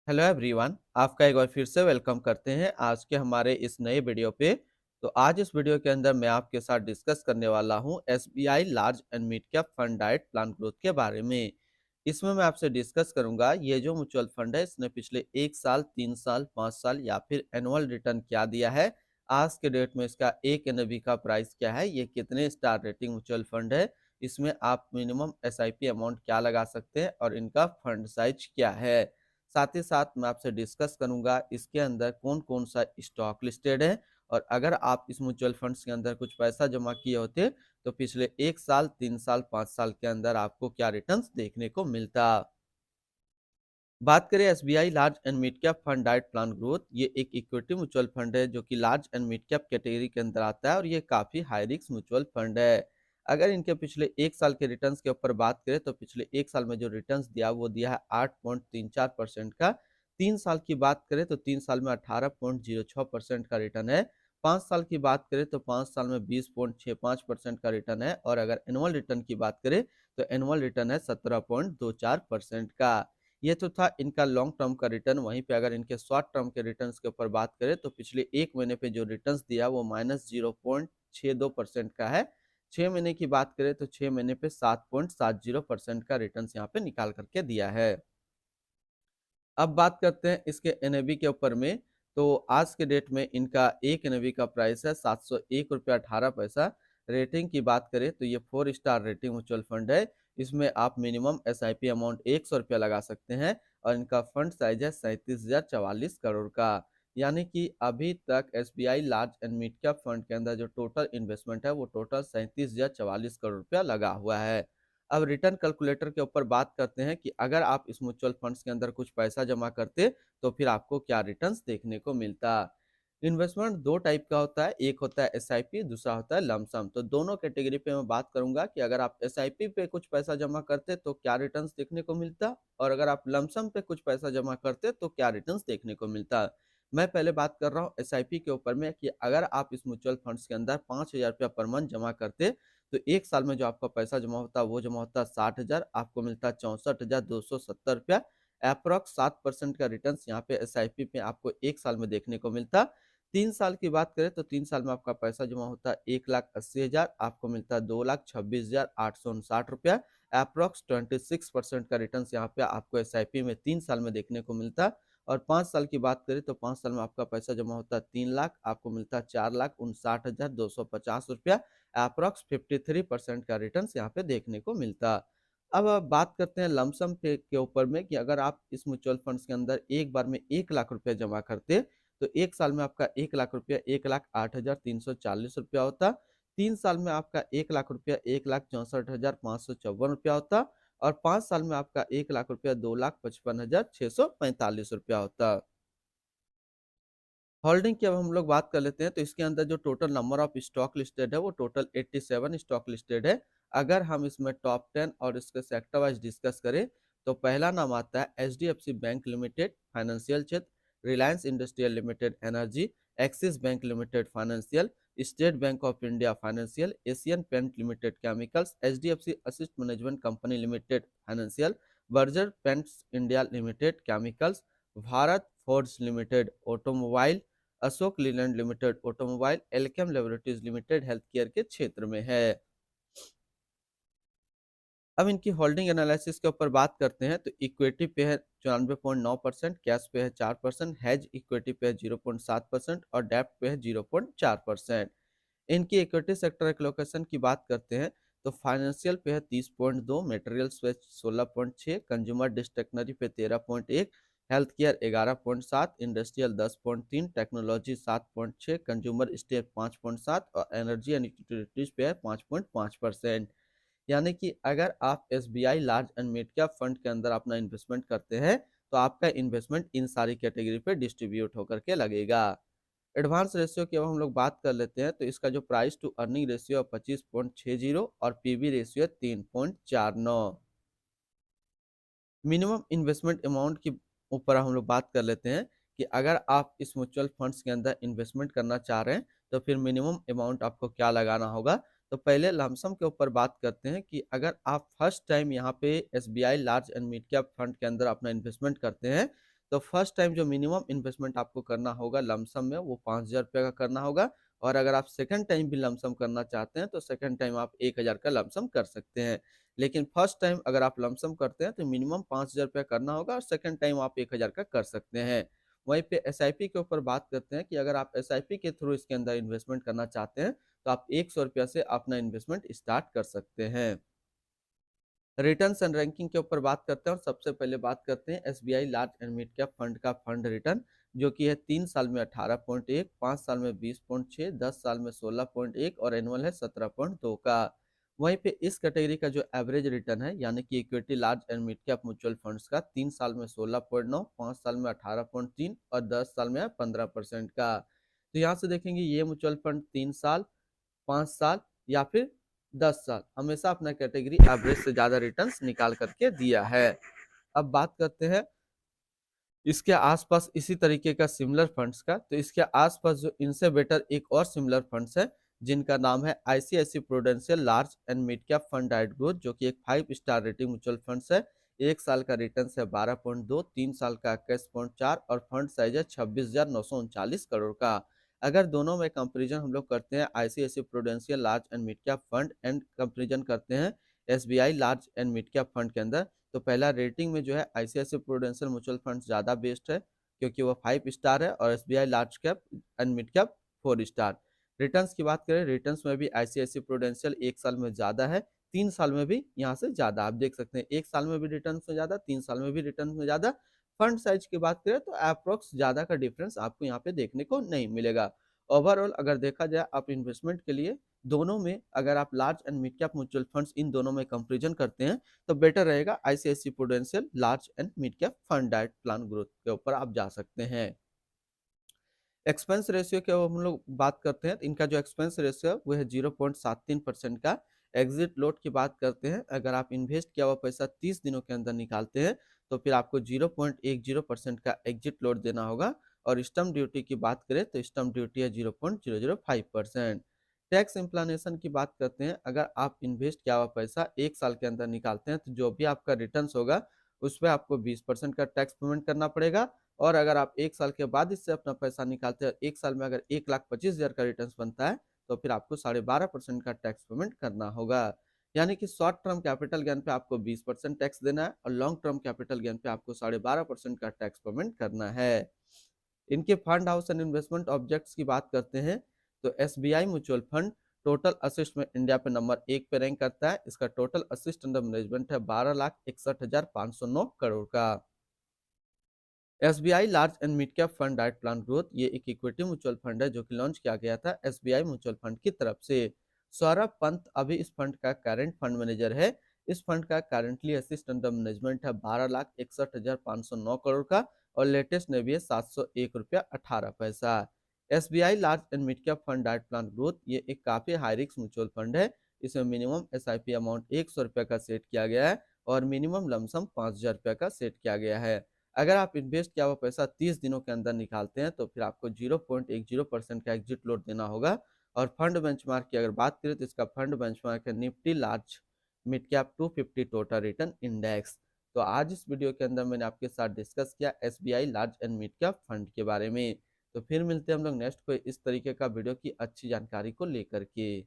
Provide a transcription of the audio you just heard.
Hello everyone, आपका एक बार फिर से वेलकम करते हैं आज के हमारे इस नए वीडियो पे। तो आज इस वीडियो के अंदर मैं आपके साथ डिस्कस करने वाला हूं SBI large and mid cap fund डाइट प्लान ग्रोथ के बारे में। इसमें मैं आपसे डिस्कस करूंगा ये जो म्यूचुअल फंड है इसने पिछले 1 साल, 3 साल, 5 साल या फिर एनुअल रिटर्न क्या दिया है। आज के डेट में इसका एक एनएवी का प्राइस क्या है, ये कितने स्टार रेटिंग म्यूचुअल फंड है, इसमें आप मिनिमम एसआईपी अमाउंट क्या लगा सकते हैं और इनका फंड साइज क्या है। साथ ही साथ मैं आपसे डिस्कस करूंगा इसके अंदर कौन कौन सा स्टॉक लिस्टेड है, और अगर आप इस म्यूचुअल फंड्स के अंदर कुछ पैसा जमा किए होते तो पिछले 1 साल, 3 साल, 5 साल के अंदर आपको क्या रिटर्न्स देखने को मिलता। बात करें SBI large and mid cap fund डाइट प्लान ग्रोथ, ये एक इक्विटी म्यूचुअल फंड है जो कि large and mid cap category के अंदर आता है और ये काफी हाई रिस्क म्यूचुअल फंड है। अगर इनके पिछले 1 साल के रिटर्न्स के ऊपर बात करें तो पिछले 1 साल में जो रिटर्न्स दिया वो दिया है 8.34% का। 3 साल की बात करें तो 3 साल में 18.06% का रिटर्न है। 5 साल की बात करें तो 5 साल में 20.65% का रिटर्न है, और अगर एनुअल रिटर्न की बात करें तो एनुअल रिटर्न है 17.24% का। ये तो था इनका लॉन्ग टर्म का रिटर्न। वहीं पे अगर इनके शॉर्ट टर्म के रिटर्न्स के ऊपर बात करें तो पिछले 1 महीने पे जो रिटर्न्स दिया वो -0.62% का है। 6 महीने की बात करें तो 6 महीने पे 7.70% का रिटर्न्स यहाँ पे निकाल करके दिया है। अब बात करते हैं इसके एनएवी के ऊपर में। तो आज के डेट में इनका एक एनएवी का प्राइस है 701 रुपया 18 पैसा। रेटिंग की बात करें तो ये 4 स्टार रेटिंग म्यूचुअल फंड है। इसमें आप मिनिमम एसआईपी अमाउंट 100 रुपया लगा सकते हैं, और इनका फंड साइज है 37,044 करोड़ का। यानी कि अभी तक SBI large and mid cap fund के अंदर जो टोटल इन्वेस्टमेंट है वो टोटल 37,044 करोड़ रुपया लगा हुआ है। अब रिटर्न कैलकुलेटर के ऊपर बात करते हैं कि अगर आप इस म्यूचुअल फंड्स के अंदर कुछ पैसा जमा करते तो फिर आपको क्या रिटर्न्स देखने को मिलता। इन्वेस्टमेंट दो टाइप का होता है, एक होता है एसआईपी, दूसरा होता है लमसम। तो दोनों कैटेगरी पे मैं बात करूंगा कि अगर आप एसआईपी पे कुछ पैसा जमा करते तो क्या रिटर्न्स देखने को मिलता, और अगर आप लमसम पे कुछ पैसा जमा करते तो क्या रिटर्न्स देखने को मिलता। मैं पहले बात कर रहा हूँ एसआईपी के ऊपर में कि अगर आप इस म्यूचुअल फंड्स के अंदर 5,000 रुपया पर मंथ जमा करते तो 1 साल में जो आपका पैसा जमा होता है वो जमा होता है 60,000, आपको मिलता है 64,270 रुपया। अप्रोक्स 7% का रिटर्न यहाँ पे एसआईपी पे आपको 1 साल में देखने को मिलता। 3 साल की बात करें तो 3 साल में आपका पैसा जमा होता है 1,80,000, आपको मिलता है 2,26,859 रुपया। अप्रोक्स 26% का रिटर्न यहाँ पे आपको एसआईपी में 3 साल में देखने को मिलता। और 5 साल की बात करें तो 5 साल में आपका पैसा जमा होता है 3 लाख, आपको मिलता है 4,59,250 रुपया। अप्रोक्स 53% का रिटर्न यहाँ पे देखने को मिलता। अब बात करते हैं लमसम पे के ऊपर में कि अगर आप इस म्यूचुअल फंड्स के अंदर एक बार में 1 लाख रुपया जमा करते तो 1 साल में आपका 1 लाख रुपया 1,08,340 रुपया होता। 3 साल में आपका 1 लाख रुपया 1,64,554 रुपया होता। और 5 साल में आपका 1 लाख रुपया 2,55,645 रुपया होता। होल्डिंग की अब हम लोग बात कर लेते हैं तो इसके अंदर जो total number of stock listed है वो टोटल 87 स्टॉक लिस्टेड है। अगर हम इसमें टॉप 10 और इसके सेक्टर वाइज डिस्कस करें तो पहला नाम आता है एचडीएफसी बैंक लिमिटेड फाइनेंशियल क्षेत्र, Reliance industrial limited energy, Axis bank limited financial, State Bank of India financial, Asian paint limited chemicals, HDFC asset management company limited financial, Berger paints India limited chemicals, Bharat Forge limited automobile, Ashok Leyland limited automobile, Alkem laboratories limited health care के क्षेत्र में है। अब इनकी holding analysis के ऊपर बात करते हैं तो इक्विटी पे है 94.9%, कैश पे है 4%, हेज इक्विटी पे है 0.7% और डेप्ट पे है 0.4%। इनकी इक्विटी सेक्टर एलोकेशन की बात करते हैं तो फाइनेंशियल पे है 30.2, मटेरियल्स पे 16.6, कंज्यूमर डिस्टेशनरी पे 13.1, health care 11.7, industrial 10.3, technology 7.6, consumer state 5.7 और एनर्जी एंड यूटिलिटीज पे है 5.5%। यानी कि अगर आप SBI large and mid cap fund के अंदर अपना इन्वेस्टमेंट करते हैं तो आपका इन्वेस्टमेंट इन सारी कैटेगरी पे डिस्ट्रीब्यूट होकर के लगेगा। एडवांस रेशियो की अब हम लोग बात कर लेते हैं तो इसका जो प्राइस टू अर्निंग रेशियो है 25.60 और पीबी रेशियो है 3.49। मिनिमम इन्वेस्टमेंट अमाउंट की ऊपर हम लोग बात कर लेते हैं कि अगर आप इस म्यूचुअल फंड्स के अंदर इन्वेस्टमेंट करना चाह रहे हैं तो फिर मिनिमम अमाउंट आपको क्या लगाना होगा। तो पहले लमसम के ऊपर बात करते हैं कि अगर आप फर्स्ट टाइम यहाँ पे SBI large and mid cap fund के अंदर अपना इन्वेस्टमेंट करते हैं तो फर्स्ट टाइम जो मिनिमम इन्वेस्टमेंट आपको करना होगा लमसम में वो 5,000 रुपये का करना होगा। और अगर आप सेकंड टाइम भी लमसम करना चाहते हैं तो सेकंड टाइम आप 1,000 का लमसम कर सकते हैं। लेकिन फर्स्ट टाइम अगर आप लमसम करते हैं तो मिनिमम 5,000 रुपये करना होगा और सेकंड टाइम आप 1,000 का कर सकते हैं। वहीं पे एसआईपी के ऊपर बात करते हैं कि अगर आप एसआईपी के थ्रू इसके अंदर इन्वेस्टमेंट करना चाहते हैं तो आप 100 रुपया से अपना इन्वेस्टमेंट स्टार्ट कर सकते हैं। रिटर्न्स एंड रैंकिंग के ऊपर बात करते हैं और सबसे पहले बात करते हैं SBI large and mid cap fund का फंड रिटर्न, जो कि है 3 साल में 18.1, 5 साल में 20.6, 10 साल में 16.1 और एनुअल है 17.2 का। वहीं पे इस कैटेगरी का जो एवरेज रिटर्न है यानी कि equity large and mid cap mutual funds का 3 साल में 16.9, 5 साल में 18.3 और 10 साल में है 15% का। तो यहाँ से देखेंगे ये म्यूचुअल फंड 3 साल, 5 साल या फिर 10 साल हमेशा अपना कैटेगरी एवरेज से ज्यादा रिटर्न्स निकाल करके दिया है। अब बात करते हैं इसके आसपास इसी तरीके का सिमिलर फंड्स का। तो इसके आसपास जो इनसे बेटर एक और सिमिलर फंड्स है जिनका नाम है ICIC prudential large and mid cap fund डाइट ग्रोथ, जो कि एक 5 स्टार रेटिंग म्यूचुअल फंड्स है। 1 साल का रिटर्न है 12.2, 3 साल का 21.4 और फंड साइज है 26,939 करोड़ का। अगर दोनों में कंपेरिजन हम लोग करते हैं ICIC prudential large and mid cap fund and comparison करते हैं SBI large and mid cap fund के अंदर, तो पहला रेटिंग में जो है आईसीआईसीआई प्रूडेंशियल म्यूचुअल फंड ज्यादा बेस्ट है क्योंकि वो 5 स्टार है और SBI large cap and mid cap 4 star. Returns की बात करें, रिटर्न्स में भी आईसीआईसीआई प्रूडेंशियल 1 साल में ज्यादा है, 3 साल में भी यहाँ से ज्यादा। आप देख सकते हैं 1 साल में भी रिटर्न में ज्यादा, 3 साल में भी रिटर्न में ज्यादा। फंड साइज की बात करें तो अप्रोक्स ज्यादा का डिफरेंस आपको यहाँ पे देखने को नहीं मिलेगा। ओवरऑल अगर देखा जाए आप इन्वेस्टमेंट के लिए दोनों में अगर आप large and mid cap mutual funds इन दोनों में कंपेरिजन करते हैं तो बेटर रहेगा ICICI prudential large and mid cap fund डाइट प्लान ग्रोथ के ऊपर आप जा सकते हैं। एक्सपेंस रेशियो के हम लोग बात करते हैं, इनका जो एक्सपेंस रेशियो है वो है 0.73% का। एग्जिट लोड की बात करते हैं, अगर आप इन्वेस्ट किया हुआ पैसा 30 दिनों के अंदर निकालते हैं तो फिर आपको 0.10% का एग्जिट लोड देना होगा। और स्टम्प ड्यूटी की बात करें तो स्टम्प ड्यूटी है 0.005%। टैक्स इम्प्लानेशन की बात करते हैं, अगर आप इन्वेस्ट किया हुआ पैसा 1 साल के अंदर निकालते हैं तो जो भी आपका रिटर्न होगा उस पर आपको 20% का टैक्स पेमेंट करना पड़ेगा। और अगर आप 1 साल के बाद इससे अपना पैसा निकालते हैं, 1 साल में अगर 1,25,000 का रिटर्न बनता है तो फिर आपको 12.5% का टैक्स पेमेंट करना होगा। यानी कि शॉर्ट टर्म कैपिटल गेन पे आपको 20% टैक्स देना है और लॉन्ग टर्म कैपिटल गेन पे आपको 12.5% का टैक्स पेमेंट करना है। इनके fund house and investment objects की बात करते हैं तो SBI mutual fund total assist में इंडिया पे नंबर 1 पे रैंक करता है। इसका टोटल असिस्ट अंडर मैनेजमेंट है 12,61,509 करोड़ का। SBI large and mid cap fund डाइट प्लान ग्रोथ ये एक इक्विटी म्यूचुअल फंड है जो कि लॉन्च किया गया था एसबीआई म्यूचुअल फंड की तरफ से। सौरभ पंत अभी इस फंड का करंट फंड मैनेजर है। इस फंड का करंटली असिस्ट अंडर मैनेजमेंट है 12,61,509 करोड़ का और लेटेस्ट ने भी है 701 रुपया 18 पैसा। SBI large and mid cap fund डाइट प्लान ग्रोथ ये एक काफी हाई रिस्क म्यूचुअल फंड है। इसमें मिनिमम एसआईपी अमाउंट 100 रुपया का सेट किया गया है और मिनिमम लमसम 5,000 रुपया का सेट किया गया है। अगर आप इन्वेस्ट किया हुआ पैसा 30 दिनों के अंदर निकालते हैं तो फिर आपको 0.10% का एग्जिट लोड देना होगा। और फंड बेंचमार्क की अगर बात करें तो इसका फंड बेंचमार्क है Nifty large mid cap 250 total return index. तो आज इस वीडियो के अंदर मैंने आपके साथ डिस्कस किया SBI large and mid cap fund के बारे में। तो फिर मिलते हैं हम लोग नेक्स्ट कोई इस तरीके का वीडियो की अच्छी जानकारी को लेकर के।